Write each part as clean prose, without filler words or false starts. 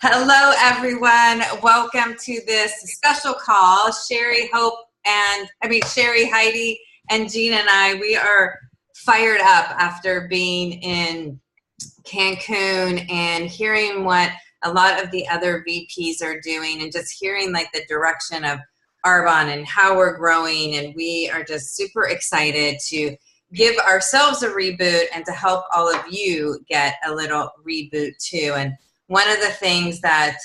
Hello, everyone. Welcome to this special call. Sherry, Heidi, and Gina and I, we are fired up after being in Cancun and hearing what a lot of the other VPs are doing and just hearing like the direction of Arbonne and how we're growing. And we are just super excited to give ourselves a reboot and to help all of you get a little reboot too. And one of the things that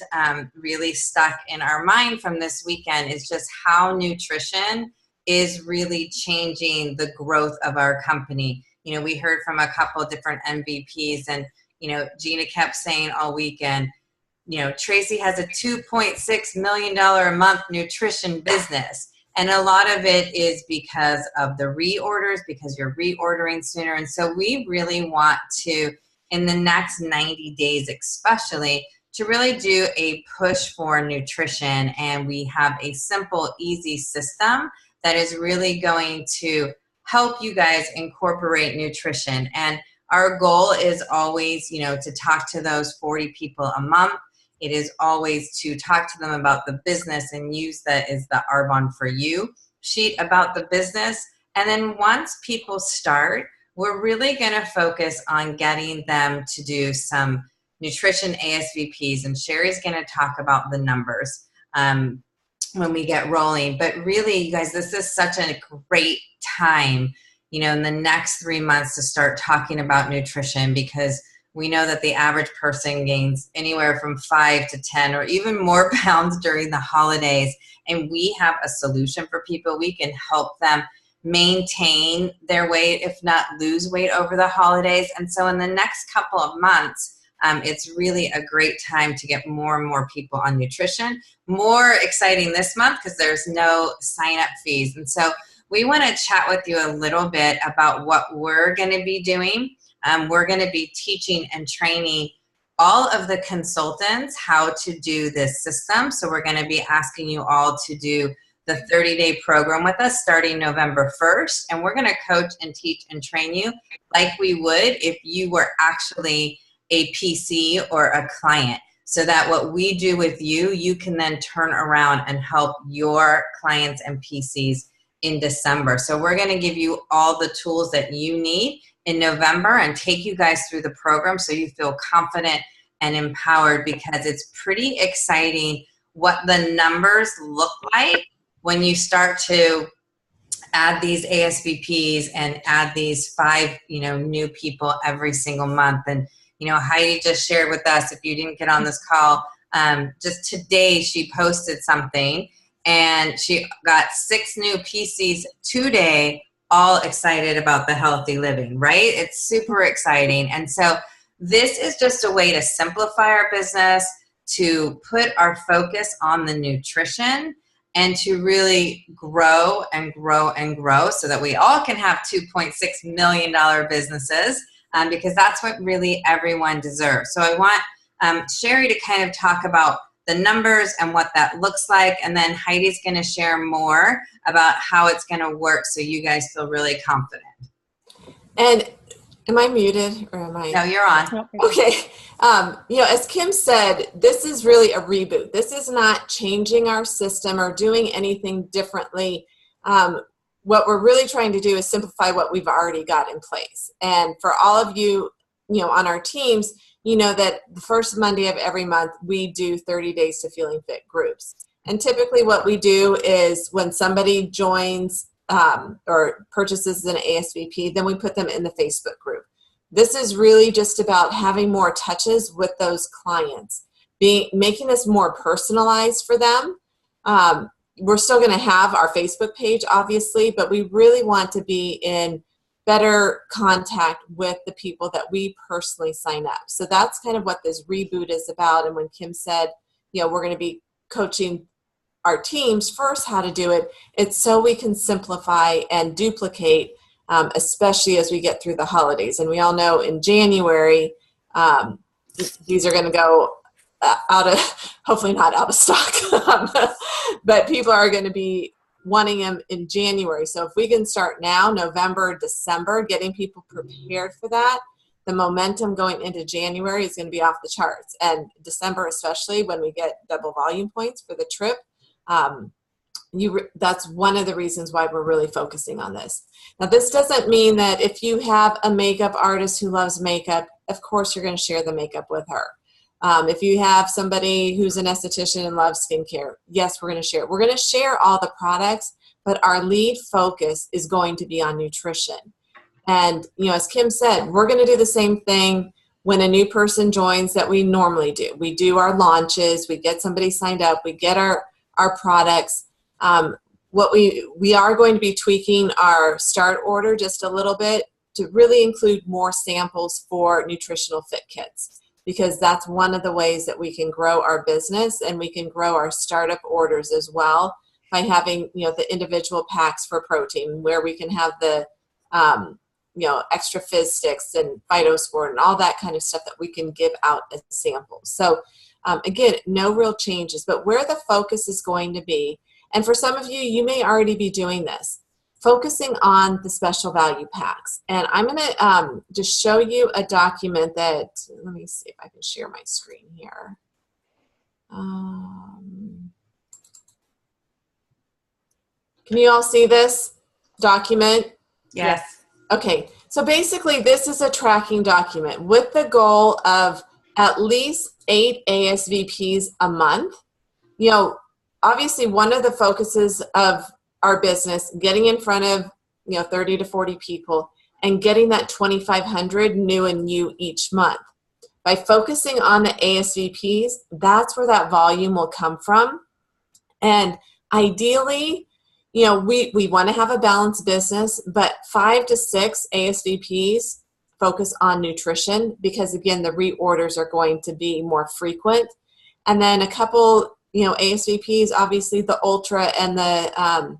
really stuck in our mind from this weekend is just how nutrition is really changing the growth of our company. You know, we heard from a couple of different MVPs and, you know, Gina kept saying all weekend, you know, Tracy has a $2.6 million a month nutrition business. And a lot of it is because of the reorders, because you're reordering sooner. And so we really want to, in the next 90 days especially, to really do a push for nutrition. And we have a simple, easy system that is really going to help you guys incorporate nutrition. And our goal is always, you know, to talk to those 40 people a month. It is always to talk to them about the business and use that as the Arbonne for You sheet about the business. And then once people start, we're really going to focus on getting them to do some nutrition ASVPs. And Sherry's going to talk about the numbers when we get rolling. But really, you guys, this is such a great time, you know, in the next 3 months to start talking about nutrition, because we know that the average person gains anywhere from 5 to 10 or even more pounds during the holidays. And we have a solution for people. We can help them maintain their weight, if not lose weight over the holidays. And so in the next couple of months, it's really a great time to get more and more people on nutrition. More exciting this month because there's no sign-up fees. And so we want to chat with you a little bit about what we're going to be doing. We're going to be teaching and training all of the consultants how to do this system. So we're going to be asking you all to do the 30-day program with us starting November 1st. And we're going to coach and teach and train you like we would if you were actually a PC or a client, so that what we do with you, you can then turn around and help your clients and PCs in December. So we're going to give you all the tools that you need in November and take you guys through the program so you feel confident and empowered, because it's pretty exciting what the numbers look like when you start to add these ASVPs and add these 5, you know, new people every single month. And, you know, Heidi just shared with us, if you didn't get on this call, just today she posted something and she got 6 new PCs today, all excited about the healthy living, right? It's super exciting. And so this is just a way to simplify our business, to put our focus on the nutrition, and to really grow and grow and grow so that we all can have $2.6 million businesses, because that's what really everyone deserves. So I want Sherry to kind of talk about the numbers and what that looks like, and then Heidi's going to share more about how it's going to work so you guys feel really confident. And am I muted or am I? No, you're on. Okay. You know, as Kim said, this is really a reboot. This is not changing our system or doing anything differently. What we're really trying to do is simplify what we've already got in place. And for all of you, you know, on our teams, you know that the first Monday of every month, we do 30 Days to Feeling Fit groups. And typically what we do is when somebody joins or purchases an ASVP, then we put them in the Facebook group. This is really just about having more touches with those clients, making this more personalized for them. We're still going to have our Facebook page, obviously, but we really want to be in better contact with the people that we personally sign up. So that's kind of what this reboot is about. And when Kim said, you know, we're going to be coaching our teams first how to do it, it's so we can simplify and duplicate, especially as we get through the holidays. And we all know in January, these are going to go out of, hopefully not out of stock, but people are going to be wanting them in January. So if we can start now, November, December, getting people prepared for that, the momentum going into January is going to be off the charts, and December especially, when we get double volume points for the trip. That's one of the reasons why we're really focusing on this. Now, this doesn't mean that if you have a makeup artist who loves makeup, of course you're going to share the makeup with her. If you have somebody who's an esthetician and loves skincare, yes, we're going to share. We're going to share all the products, but our lead focus is going to be on nutrition. And, as Kim said, we're going to do the same thing when a new person joins that we normally do. We do our launches, we get somebody signed up, we get our products. What we are going to be tweaking our start order just a little bit to really include more samples for nutritional fit kits, because that's one of the ways that we can grow our business, and we can grow our startup orders as well by having, the individual packs for protein, where we can have the, extra fizz sticks and Phytosport and all that kind of stuff that we can give out as samples. So again, no real changes, but where the focus is going to be, and for some of you, you may already be doing this, focusing on the special value packs. And I'm going to just show you a document that, let me see if I can share my screen here. Can you all see this document? Yes. Okay, so basically this is a tracking document with the goal of at least 8 ASVPs a month. Obviously one of the focuses of our business, getting in front of 30 to 40 people and getting that 2,500 new and you each month. By focusing on the ASVPs, that's where that volume will come from. And ideally, we want to have a balanced business, but 5 to 6 ASVPs focus on nutrition, because again, the reorders are going to be more frequent. And then a couple, ASVPs, obviously the Ultra and the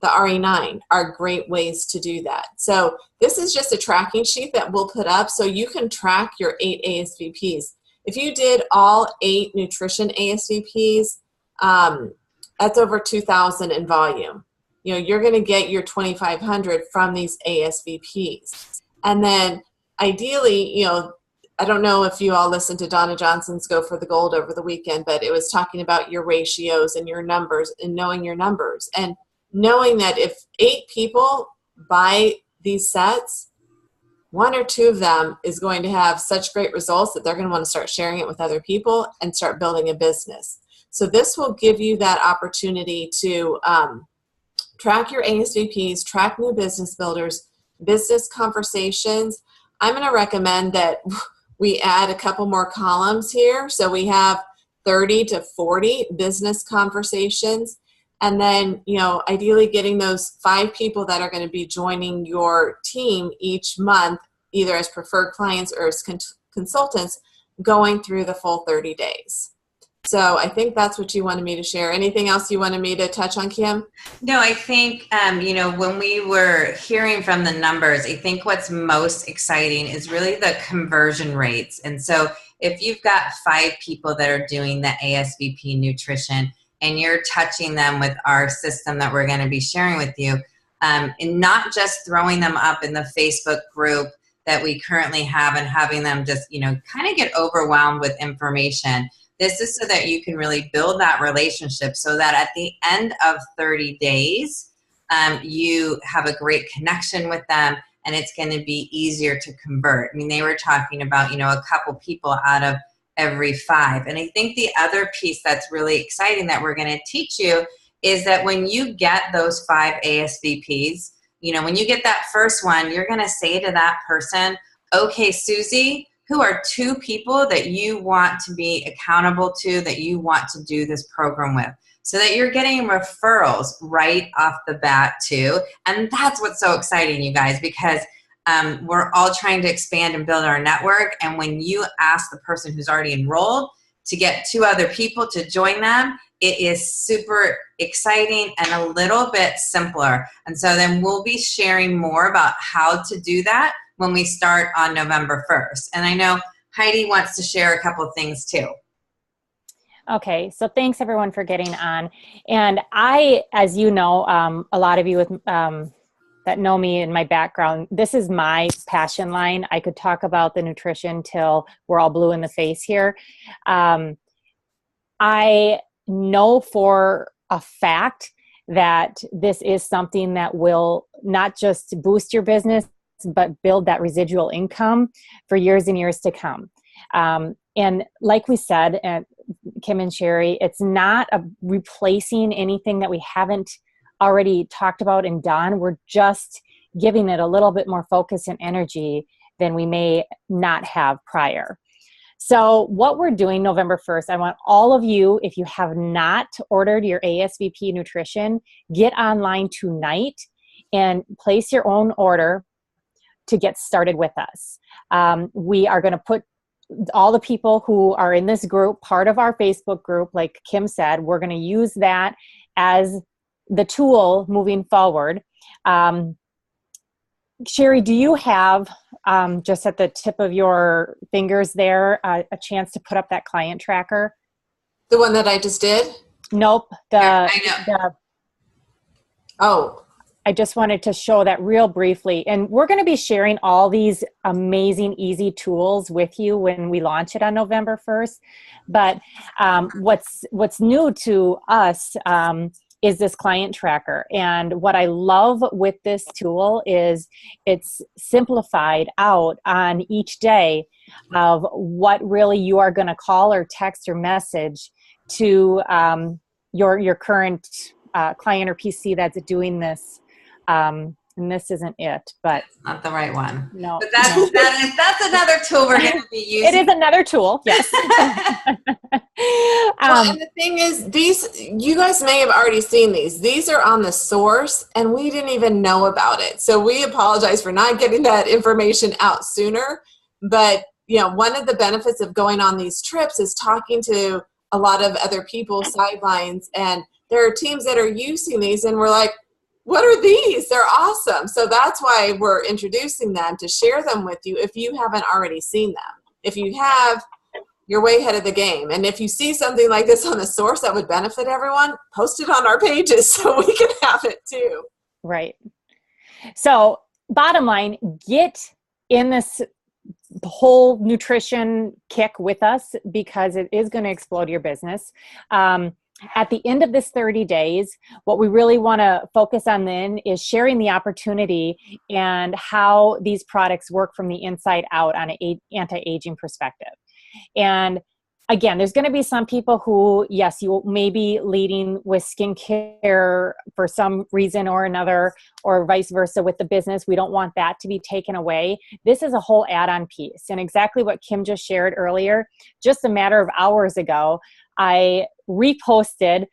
RE9 are great ways to do that. So this is just a tracking sheet that we'll put up so you can track your 8 ASVPs. If you did all 8 nutrition ASVPs, that's over 2,000 in volume. You're going to get your 2,500 from these ASVPs. And then ideally, I don't know if you all listened to Donna Johnson's Go for the Gold over the weekend, but it was talking about your ratios and your numbers and knowing your numbers. And knowing that if 8 people buy these sets, 1 or 2 of them is going to have such great results that they're going to want to start sharing it with other people and start building a business. So this will give you that opportunity to track your ASVPs, track new business builders, business conversations. I'm going to recommend that we add a couple more columns here. So we have 30 to 40 business conversations. And then, ideally getting those 5 people that are going to be joining your team each month, either as preferred clients or as consultants, going through the full 30 days. So I think that's what you wanted me to share. Anything else you wanted me to touch on, Kim? No, I think, when we were hearing from the numbers, I think what's most exciting is really the conversion rates. And so if you've got 5 people that are doing the ASVP nutrition and you're touching them with our system that we're going to be sharing with you, and not just throwing them up in the Facebook group that we currently have and having them just, kind of get overwhelmed with information. This is so that you can really build that relationship so that at the end of 30 days, you have a great connection with them and it's going to be easier to convert. I mean, they were talking about, a couple people out of every 5. And I think the other piece that's really exciting that we're going to teach you is that when you get those 5 ASVPs, when you get that first one, you're going to say to that person, okay, Susie, who are 2 people that you want to be accountable to, that you want to do this program with, so that you're getting referrals right off the bat too. And that's what's so exciting, you guys, because we're all trying to expand and build our network. And when you ask the person who's already enrolled to get 2 other people to join them, it is super exciting and a little bit simpler. And so then we'll be sharing more about how to do that when we start on November 1st. And I know Heidi wants to share a couple of things too. Okay, so thanks everyone for getting on. And I, as you know, a lot of you with that know me and my background, this is my passion line. I could talk about the nutrition till we're all blue in the face here. I know for a fact that this is something that will not just boost your business, but build that residual income for years and years to come. And like we said, Kim and Sherry, it's not replacing anything that we haven't already talked about and done. We're just giving it a little bit more focus and energy than we may not have prior. So what we're doing November 1st, I want all of you, if you have not ordered your ASVP nutrition, get online tonight and place your own order to get started with us. We are going to put all the people who are in this group, part of our Facebook group, like Kim said, we're going to use that as the tool moving forward. Sherry, do you have, just at the tip of your fingers there, a chance to put up that client tracker? The one that I just did? Nope. I just wanted to show that real briefly. And we're going to be sharing all these amazing, easy tools with you when we launch it on November 1st. But what's new to us is this client tracker. And what I love with this tool is it's simplified out on each day of what really you are going to call or text or message to your current client or PC that's doing this. And this isn't it, but that's not the right one. No, but that's another tool we're going to be using. It is another tool, yes. Well, and the thing is, you guys may have already seen these. These are on the source, and we didn't even know about it. So we apologize for not getting that information out sooner. But one of the benefits of going on these trips is talking to a lot of other people sidelines, and there are teams that are using these, and we're like, what are these? They're awesome. So that's why we're introducing them, to share them with you if you haven't already seen them. If you have, you're way ahead of the game. And if you see something like this on the source that would benefit everyone, post it on our pages so we can have it too. Right. So bottom line, get in this whole nutrition kick with us, because it is going to explode your business. At the end of this 30 days, what we really want to focus on then is sharing the opportunity and how these products work from the inside out on an anti-aging perspective. And again, there's going to be some people who, yes, you may be leading with skincare for some reason or another, or vice versa with the business. We don't want that to be taken away. This is a whole add-on piece. And exactly what Kim just shared earlier, just a matter of hours ago, I reposted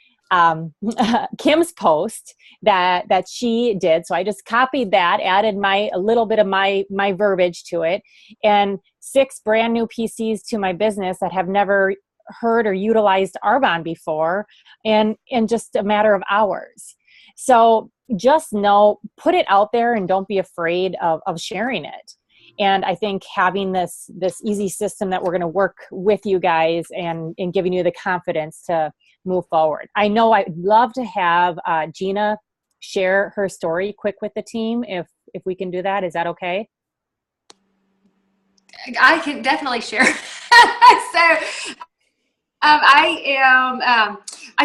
Kim's post that she did. So I just copied that, added a little bit of my verbiage to it, and 6 brand new PCs to my business that have never heard or utilized Arbonne before, and in just a matter of hours. So just know, put it out there and don't be afraid of sharing it. And I think having this easy system that we're going to work with you guys and giving you the confidence to move forward. I know I'd love to have Gina share her story quick with the team if we can do that. Is that okay? I can definitely share. I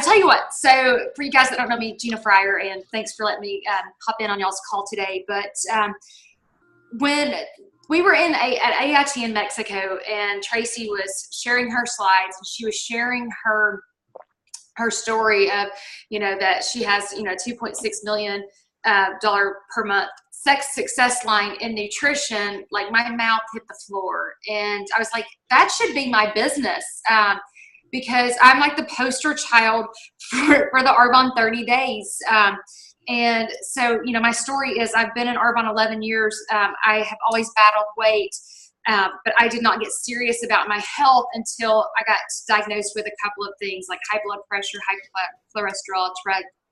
tell you what, so for you guys that don't know me, Gina Fryer, and thanks for letting me hop in on y'all's call today. But when we were at AIT in Mexico, and Tracy was sharing her slides, and she was sharing her story of, that she has, $2.6 million per month sex success line in nutrition. Like, my mouth hit the floor, and I was like, that should be my business. Because I'm like the poster child for the Arbonne 30 days. And so, my story is I've been in Arbonne 11 years. I have always battled weight, but I did not get serious about my health until I got diagnosed with a couple of things like high blood pressure, high cholesterol,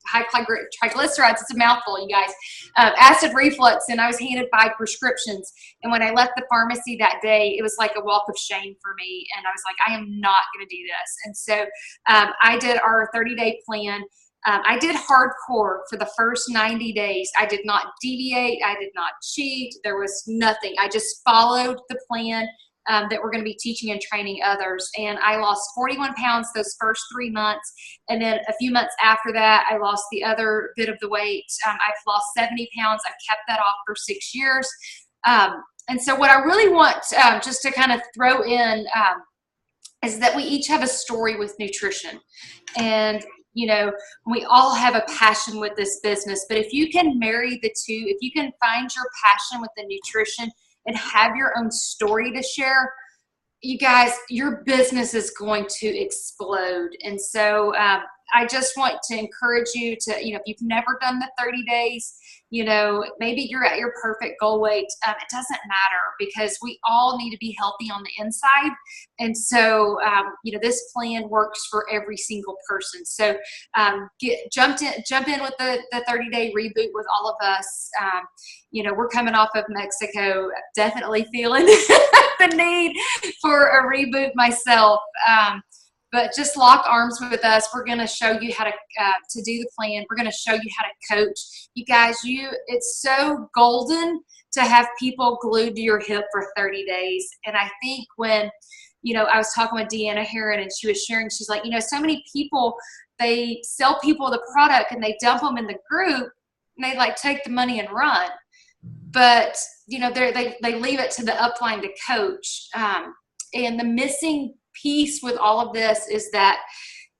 high triglycerides. It's a mouthful, you guys. Acid reflux, and I was handed 5 prescriptions. And when I left the pharmacy that day, it was like a walk of shame for me. And I was like, I am not going to do this. And so I did our 30-day plan. I did hardcore for the first 90 days. I did not deviate. I did not cheat. There was nothing. I just followed the plan that we're going to be teaching and training others. And I lost 41 pounds those first 3 months. And then a few months after that, I lost the other bit of the weight. I've lost 70 pounds. I've kept that off for 6 years. And so what I really want just to kind of throw in is that we each have a story with nutrition. And you know, we all have a passion with this business, but if you can marry the two, if you can find your passion with the nutrition and have your own story to share, you guys, your business is going to explode. And so I just want to encourage you to, you know, if you've never done the 30 days, you know, maybe you're at your perfect goal weight. It doesn't matter, because we all need to be healthy on the inside. And so, you know, this plan works for every single person. So jump in with the 30-day reboot with all of us. You know, we're coming off of Mexico, definitely feeling the need for a reboot myself. But just lock arms with us. We're going to show you how to do the plan. We're going to show you how to coach. You guys, it's so golden to have people glued to your hip for 30 days. And I think when, you know, I was talking with Deanna Heron and she was sharing, she's like, you know, so many people, they sell people the product and they dump them in the group and they like take the money and run. But, you know, they leave it to the upline to coach. And the missing piece with all of this is that,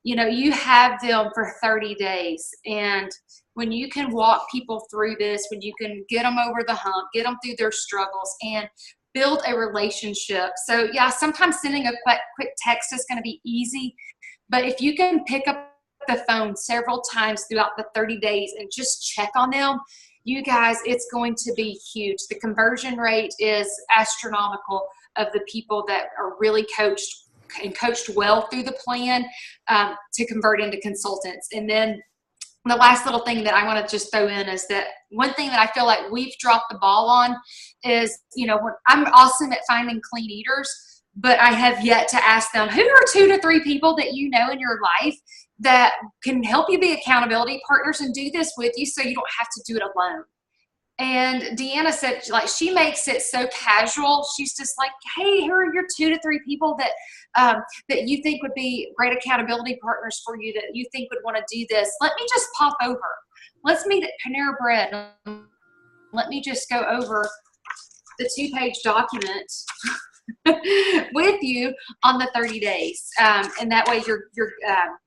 you know, you have them for 30 days. And when you can walk people through this, when you can get them over the hump, get them through their struggles and build a relationship. So yeah, sometimes sending a quick text is going to be easy, but if you can pick up the phone several times throughout the 30 days and just check on them, you guys, it's going to be huge. The conversion rate is astronomical of the people that are really coached well through the plan to convert into consultants. And then the last little thing that I want to just throw in is that one thing that I feel like we've dropped the ball on is, you know, when I'm awesome at finding clean eaters, but I have yet to ask them, who are 2 to 3 people that you know in your life that can help you be accountability partners and do this with you so you don't have to do it alone. And Deanna said, like, she makes it so casual. She's just like, hey, here are your 2 to 3 people that that you think would be great accountability partners for you, that you think would want to do this. Let me just pop over. Let's meet at Panera Bread. Let me just go over the 2-page document with you on the 30 days. And that way you're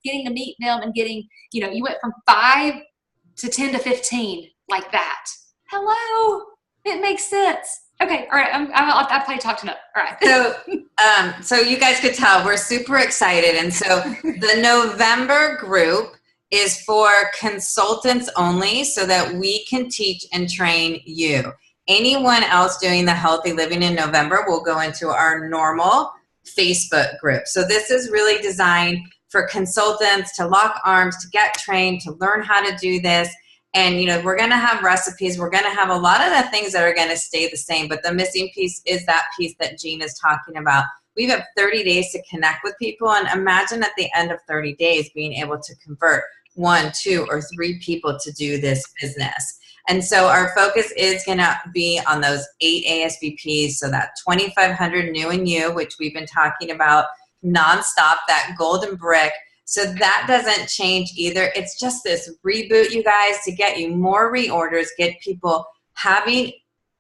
getting to meet them and getting, you know, you went from 5 to 10 to 15 like that. Hello, it makes sense. Okay, all right, I play talk to know. All right. So you guys could tell we're super excited. And so the November group is for consultants only so that we can teach and train you. Anyone else doing the Healthy Living in November will go into our normal Facebook group. So this is really designed for consultants to lock arms, to get trained, to learn how to do this. And, you know, we're going to have recipes. We're going to have a lot of the things that are going to stay the same. But the missing piece is that piece that Jean is talking about. We have 30 days to connect with people. And imagine at the end of 30 days being able to convert 1, 2, or 3 people to do this business. And so our focus is going to be on those 8 ASVPs. So that 2,500 new and you, which we've been talking about nonstop, that golden brick. So that doesn't change either. It's just this reboot, you guys, to get you more reorders, get people having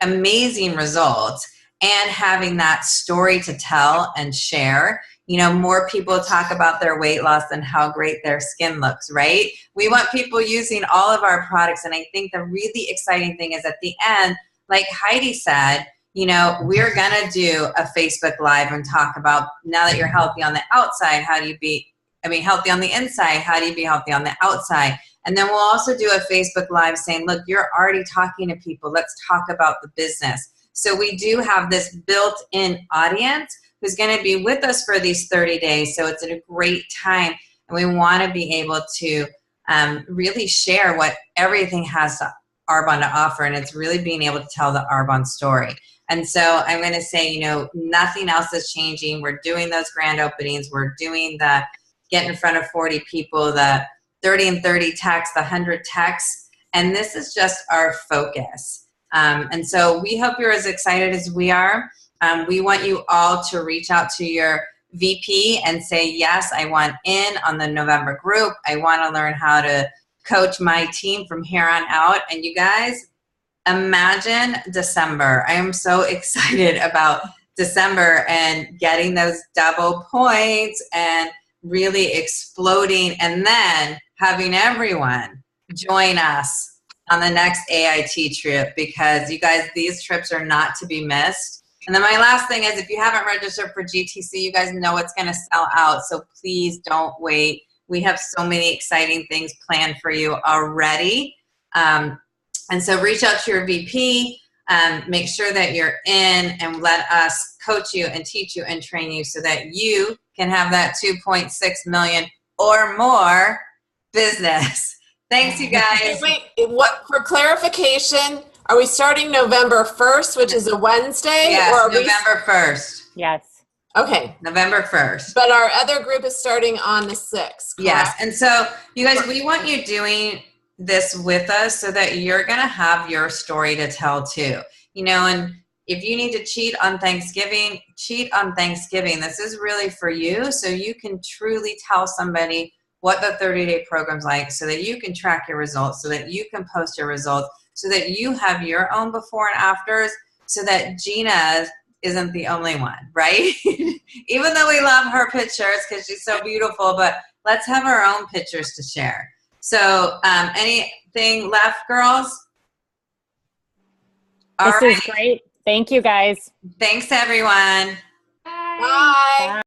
amazing results and having that story to tell and share. You know, more people talk about their weight loss and how great their skin looks, right? We want people using all of our products. And I think the really exciting thing is at the end, like Heidi said, you know, we're going to do a Facebook Live and talk about, now that you're healthy on the outside, how do you be healthy on the inside? How do you be healthy on the outside? And then we'll also do a Facebook Live saying, look, you're already talking to people. Let's talk about the business. So we do have this built-in audience who's going to be with us for these 30 days. So it's a great time. And we want to be able to really share what everything has to Arbonne to offer. And it's really being able to tell the Arbonne story. And so I'm going to say, you know, nothing else is changing. We're doing those grand openings. We're doing the get in front of 40 people, the 30 and 30 texts, the 100 texts, and this is just our focus. And so we hope you're as excited as we are. We want you all to reach out to your VP and say, yes, I want in on the November group. I want to learn how to coach my team from here on out. And you guys, imagine December. I am so excited about December and getting those double points and really exploding, and then having everyone join us on the next AIT trip, because you guys, these trips are not to be missed. And then my last thing is, if you haven't registered for GTC, you guys know it's going to sell out, so please don't wait. We have so many exciting things planned for you already. And so reach out to your VP, make sure that you're in, and let us coach you and teach you and train you so that you can have that 2.6 million or more business. Thanks, you guys. Wait, what, for clarification, are we starting November 1st, which is a Wednesday? Yes, or November 1st. Yes. Okay. November 1st. But our other group is starting on the 6th. Correct? Yes, and so you guys, we want you doing this with us so that you're going to have your story to tell too. You know, and if you need to cheat on Thanksgiving, cheat on Thanksgiving. This is really for you, so you can truly tell somebody what the 30-day program's like, so that you can track your results, so that you can post your results, so that you have your own before and afters, so that Gina isn't the only one, right? Even though we love her pictures because she's so beautiful, but let's have our own pictures to share. So anything left, girls? This is great. Thank you, guys. Thanks, everyone. Bye. Bye.